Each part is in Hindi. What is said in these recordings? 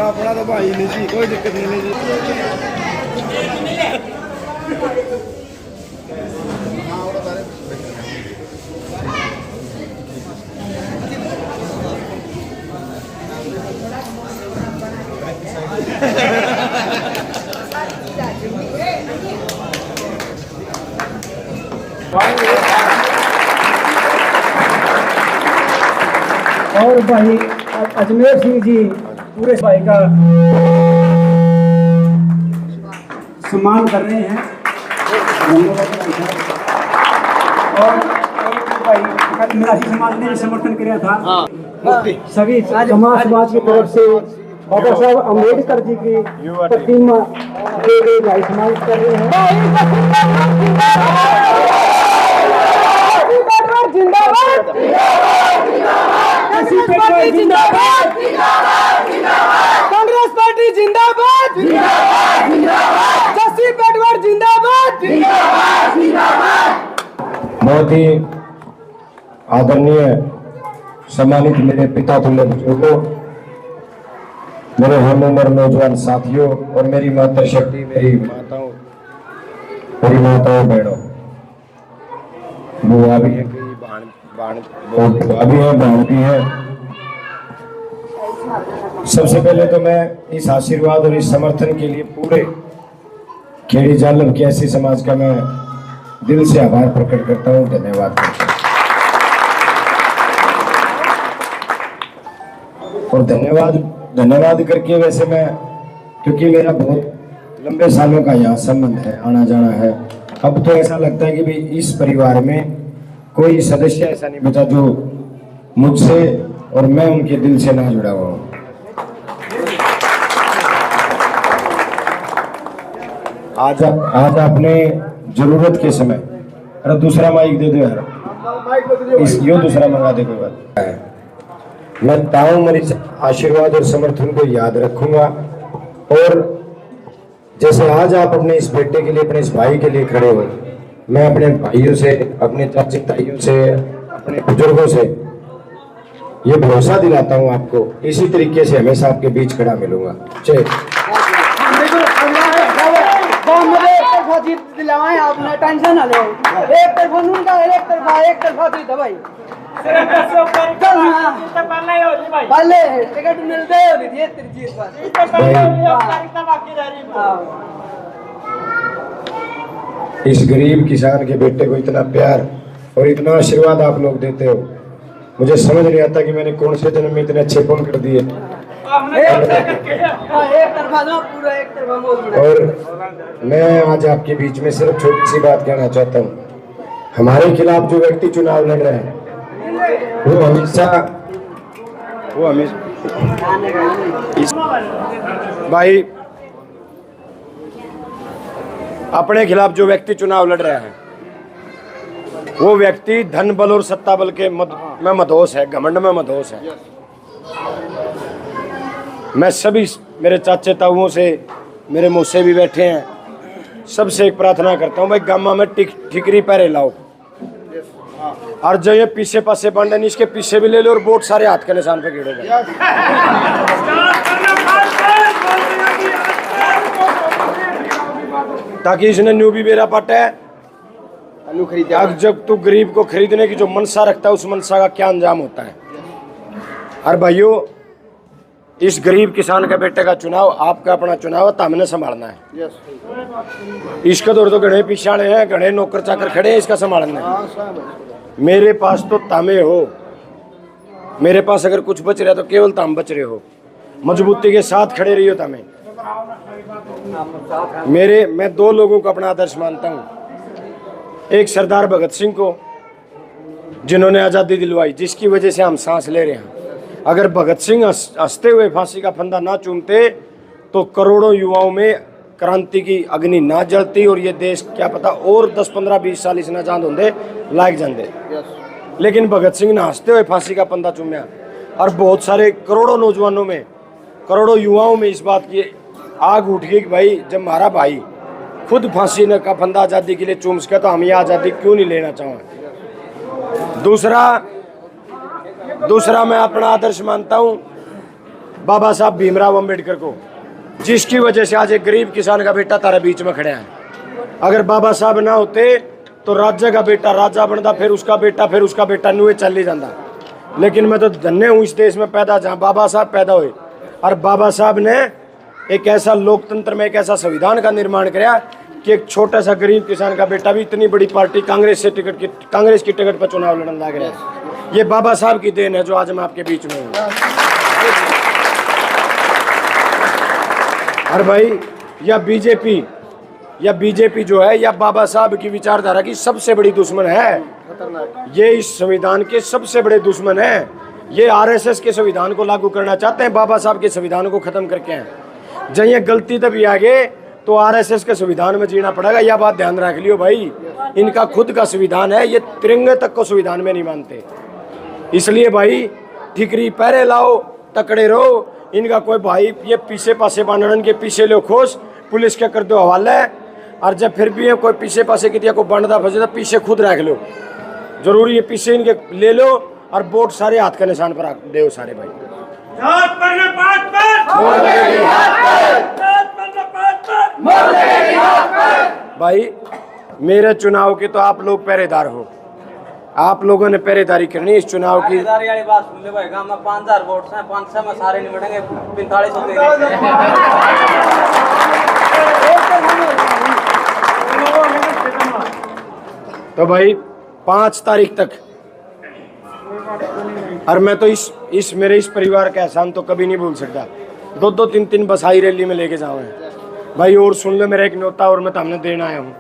अपना तो भाई नहीं जी, कोई दिक्कत नहीं जी। और भाई अजमेर सिंह जी पूरे भाई का सम्मान कर रहे हैं। और भाई मराठी समाज ने भी समर्थन किया था। सभी समाजवाद की तरफ से बाबा साहब अम्बेडकर जी की प्रतिमा के लिए भाई समाज कर रहे हैं। जिंदाबाद कांग्रेस पार्टी जिंदाबाद, कांग्रेस पार्टी जिंदाबाद, जस्सी पेटवार जिंदाबाद। बहुत ही आदरणीय सम्मानित मेरे पिता तुल्य बुजुर्गों, मेरे हम उम्र नौजवान साथियों और मेरी मातृशक्ति, मेरी माताओं बहनों, बुआ भी है, बुआ भी है, बहन भी है। सबसे पहले तो मैं इस आशीर्वाद और इस समर्थन के लिए पूरे खेड़ी जालम के ऐसी समाज का मैं दिल से आभार प्रकट करता हूँ। धन्यवाद। और धन्यवाद करके वैसे मैं, क्योंकि मेरा बहुत लंबे सालों का यहाँ संबंध है, आना जाना है, अब तो ऐसा लगता है कि भाई इस परिवार में कोई सदस्य ऐसा नहीं बचा जो मुझसे और मैं उनके दिल से ना जुड़ा हुआ हूँ। आज आपने जरूरत के समय, अरे दूसरा माइक दे दो यार, यो दूसरा मंगा दे, कोई बात है। मैं ताऊं इस आशीर्वाद और समर्थन को याद रखूंगा। और जैसे आज आप अपने इस बेटे के लिए, अपने इस भाई के लिए खड़े हो, मैं अपने भाइयों से, अपने चाची ताइयों से, अपने बुजुर्गों से ये भरोसा दिलाता हूं आपको, इसी तरीके से हमेशा आपके बीच खड़ा मिलूंगा। जय। जीत दिलाएं, आपने टेंशन ना लो। एक तरफा उनका, एक तरफा जीत है भाई। पहले टिकट मिलते हो नहीं थी तेरी जीत बस। इस गरीब किसान के बेटे को इतना प्यार और इतना आशीर्वाद आप लोग देते हो, मुझे समझ नहीं आता कि मैंने कौन से जन्म में इतने अच्छे पुण्य कर दिए। और मैं आज आपके बीच में सिर्फ छोटी सी बात कहना चाहता हूँ। हमारे खिलाफ जो व्यक्ति चुनाव लड़ रहे हैं वो हमेशा भाई अपने खिलाफ जो व्यक्ति चुनाव लड़ रहे हैं वो व्यक्ति धन बल और सत्ता बल के में मदहोश है, घमंड में मदहोश है। मैं सभी मेरे चाचे ताऊओं से, मेरे मुँह से भी बैठे हैं, सबसे एक प्रार्थना करता हूँ, भाई गामा में ठिकरी पैरे लाओ, और जो ये पीछे पासे बंड है इसके पीछे भी ले लो और वोट सारे हाथ के निशान पे गिरोगे, ताकि इसने न्यू भी मेरा पट है। अब जब तू गरीब को खरीदने की जो मनसा रखता है, उस मनसा का क्या अंजाम होता है। और भाइयों, इस गरीब किसान के बेटे का चुनाव आपका अपना चुनाव है, हमने संभालना है। इसका दौर तो घने पिछाड़े हैं, घने नौकर चाकर खड़े हैं, इसका संभालना है। मेरे पास तो तामे हो, मेरे पास अगर कुछ बच रहा है तो केवल ताम बच रहे हो, मजबूती के साथ खड़े रहियो तामे। मैं दो लोगों को अपना आदर्श मानता हूँ, एक सरदार भगत सिंह को जिन्होंने आज़ादी दिलवाई, जिसकी वजह से हम सांस ले रहे हैं। अगर भगत सिंह हंसते हुए फांसी का फंदा ना चूमते तो करोड़ों युवाओं में क्रांति की अग्नि ना जलती और ये देश क्या पता और 10, 15, 20 साल इसना चांद होंगे लायक जाते। लेकिन भगत सिंह ने हंसते हुए फांसी का फंदा चूमया और बहुत सारे करोड़ों नौजवानों में, करोड़ों युवाओं में इस बात की आग उठ गई कि भाई जब हमारा भाई खुद फांसी न का फंदा आज़ादी के लिए चूम सके तो हम ये आज़ादी क्यों नहीं लेना चाहें। दूसरा मैं अपना आदर्श मानता हूँ बाबा साहब भीमराव अंबेडकर को, जिसकी वजह से आज एक गरीब किसान का बेटा तारे बीच में खड़ा है। अगर बाबा साहब ना होते तो राजा का बेटा राजा बनता, फिर उसका बेटा नुए चल ही जाता। लेकिन मैं तो धन्य हूँ इस देश में पैदा जहाँ बाबा साहब पैदा हुए, और बाबा साहब ने एक ऐसा लोकतंत्र में एक ऐसा संविधान का निर्माण किया कि एक छोटा सा गरीब किसान का बेटा भी इतनी बड़ी पार्टी कांग्रेस की टिकट पर चुनाव लड़ने लग रहा है। ये बाबा साहब की देन है जो आज मैं आपके बीच में हूँ। और भाई या बीजेपी जो है या बाबा साहब की विचारधारा की सबसे बड़ी दुश्मन है। ये इस संविधान के सबसे बड़े दुश्मन है। ये आरएसएस के संविधान को लागू करना चाहते हैं, बाबा साहब के संविधान को खत्म करके हैं। जब ये गलती तभी आगे तो आरएसएस के संविधान में जीना पड़ेगा। यह बात ध्यान रख लियो भाई, इनका खुद का संविधान है, ये तिरंगे तक को संविधान में नहीं मानते। इसलिए भाई ठिकरी पैरे लाओ, तकड़े रहो। इनका कोई भाई ये पीछे पासे बांधन के पीछे लो खोस, पुलिस के कर दो हवाले। और जब फिर भी कोई पीछे पासे की को बांधता फंसे तो पीछे खुद रख लो, जरूरी है पीछे इनके ले लो और वोट सारे हाथ के निशान पर दे सारे भाई। भाई मेरे चुनाव के तो आप लोग पहरेदार हो, आप लोगों ने पहरेदारी करनी इस चुनाव की। वाली बात सुन ले भाई, गांव में 5000 वोट हैं, 500 में सारे निपटेंगे, 4500 तो भाई 5 तारीख तक, और मैं तो इस मेरे इस परिवार का एहसान तो कभी नहीं भूल सकता। 2-2 3-3 बसाई रैली में लेके जाऊंगा भाई। और सुन लो मेरा एक न्योता और मैं सामने देना आया हूँ।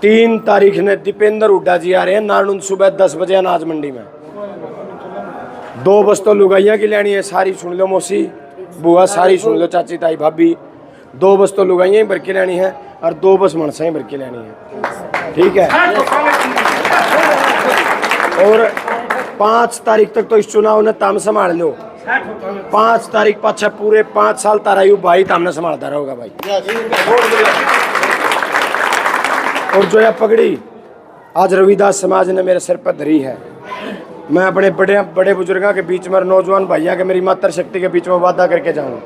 3 तारीख ने दीपेंद्र हुड्डा जी आ रहे हैं नानुन सुबह 10 बजे अनाज मंडी में। 2 बस तो लुगाइया की लेनी है, सारी सुन लो मौसी बुआ, सारी सुन लो चाची ताई भाभी। 2 बस तो लुगाइया ही भर के लेनी है और 2 बस मनसा ही भर के लेनी है, ठीक है। और 5 तारीख तक तो इस चुनाव ने ताम संभाल लो। 5 तारीख पाछा पूरे 5 साल तारा यू भाई तामने संभालता रहोगा भाई। और जो यह पगड़ी आज रविदास समाज ने मेरे सिर पर धरी है, मैं अपने बड़े बुजुर्गों के बीच में और नौजवान भैया के मेरी मातृ शक्ति के बीच में वादा करके जाऊँ,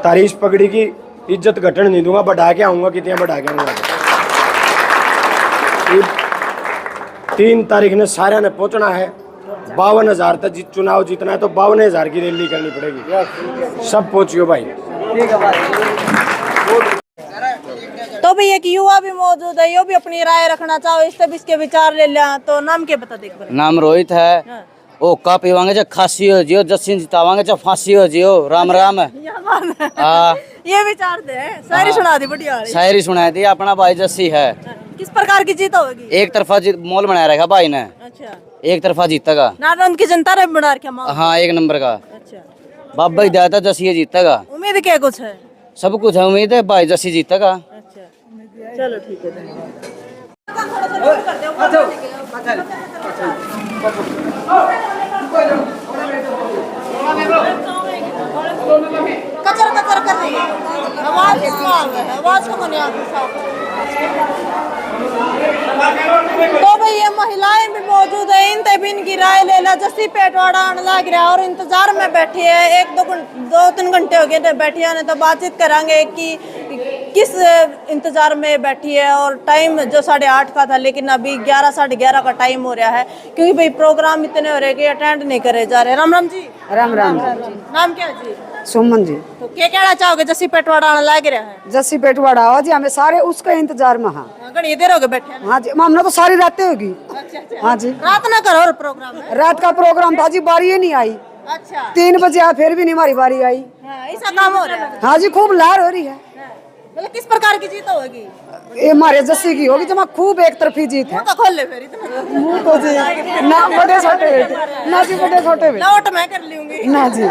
तारी इस पगड़ी की इज्जत घटन नहीं दूंगा, बढ़ा के आऊँगा, कितने बढ़ा के आऊँगा। 3 तारीख ने सारे ने पहुँचना है। 52,000 तक चुनाव जीतना है तो 52,000 की रैली करनी पड़ेगी। सब पहुँचियो भाई। तो भाई एक युवा भी मौजूद है, यो भी अपनी राय रखना चाहो, इस तब इसके विचार ले लिया। तो नाम क्या बता देख। नाम रोहित है। हाँ। ओ का पीवांगे जब खांसी हो जियो, जस्सिन जितावांगे जब फांसी हो जियो। राम राम है। ये विचार दे, शायरी सुना दी बढ़िया। शायरी सुना दी। अपना भाई जस्सी है। किस प्रकार की जीत होगी? एक तरफा मोल बनाया रहेगा भाई ने। अच्छा, एक तरफा जीतेगा। नारायण की जनता ने बना रखा माहौल। हाँ, 1 नंबर का। अच्छा, बाबा ही दिया था जस्सी जीतेगा। उम्मीद क्या कुछ है? सब कुछ है, उम्मीद है भाई जस्सी जीतेगा। अच्छा, चलो ठीक है। कचर कचर कर रही है, आवाज को नहीं आती साफ। तो भाई ये महिलाएं भी मौजूद है, इन तभी इनकी राय ले ला। जस्सी पेटवाड़ा आने लग रहा और इंतजार में बैठी है। 1-2-3 घंटे हो गए बैठी है, तो बातचीत करांगे कि किस इंतजार में बैठी है। और टाइम जो 8:30 का था, लेकिन अभी 11 साढ़े 11 का टाइम हो रहा है, क्योंकि भाई प्रोग्राम इतने हो रहे कि अटेंड नहीं करे जा रहे। राम राम जी। राम राम जी। नाम क्या जी? सुमन जी। तो क्या कहना चाहोगे? जस्सी पेटवाड़ा आने लग रहा है। जस्सी पेटवाड़ा आओ जी, हमें सारे उसके इंतजार में। हाँ घड़ी देर हो गए बैठे हैं। हाँ जी, हमने तो सारी रातें होगी। अच्छा। हाँ जी, रात ना करो प्रोग्राम है। रात का प्रोग्राम था जी, बारी ही नहीं आई। अच्छा, 3 बजे आ, फिर भी नहीं हमारी बारी आई। हाँ, ऐसा काम हो रहा है। हाँ जी, खूब लहर हो रही है। मतलब किस प्रकार की जीत होगी? ये हमारे जस्सी की होगी, जमा खूब एक तरफी जीत है। मुंह तो खोल ले फिर इतना। मुंह तो जी ना बड़े छोटे बेटे, ना जी बड़े छोटे बेटे, नोट मैं कर लूंगी ना जी।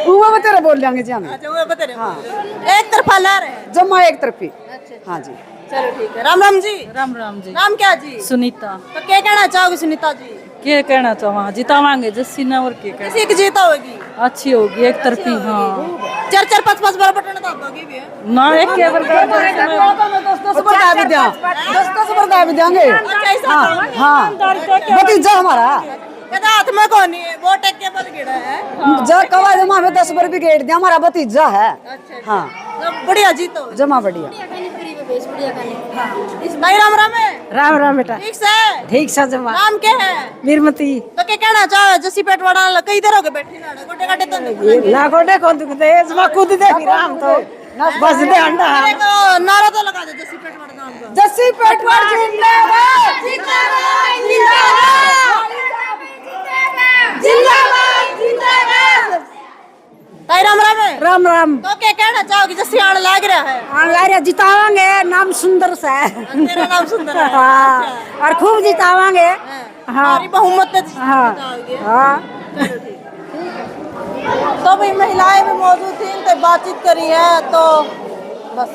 वो बतेरे बोल जाएंगे जी हमें। अच्छा, वो बता रहे। हाँ, एक तरफा ला रहे हैं। जमा एक तरफी। अच्छा, हाँ जी। चलो ठीक है। राम राम जी। राम राम जी। नाम क्या जी? सुनीता। तो क्या कहना चाहोगे सुनीता जी? क्या कहना चाहवा जितावांगे जस्सी ने और क्या कहना किसी की जीता होगी अच्छी होगी एक तरफी हाँ 4-4 5-5 बार बटन दबाओगी भी है ना एक के बरकार 10 पर भी दिया 10 पर भी देंगे अच्छा ऐसा हाँ भतीजा हमारा कहता हाथ में कौन है वो टेक के बल गिरा है जो कवा जमा में 10 पर भी गेट दिया हमारा भतीजा है अच्छा हाँ बढ़िया जीतो जमा बढ़िया भाई राम राम है राम राम बेटा ठीक से ठीक सा जमा नाम क्या है मीरमती तो क्या कहना चाहो जसी पेट वाला कई देर हो गए बैठी ना गोटे काटे तो नहीं ना कोटे कौन दुखते जमा कूद दे फिर हम तो बस दे अंडा अरे तो नारा तो लगा दे जसी पेट वाला नाम का जस्सी पेटवार जिंदाबाद जिंदाबाद जिंदाबाद जिंदाबाद भाई राम राम है राम राम तो क्या कहना चाहोगे जसी आने लग रहा है आंगारे जितावांगे नाम सुंदर सा है तेरा नाम सुंदर है हाँ और खूब जितावांगे हाँ हमारी बहुमत से हाँ जिताओगे हाँ तो भाई महिलाएं भी मौजूद थी तो बातचीत करी है तो बस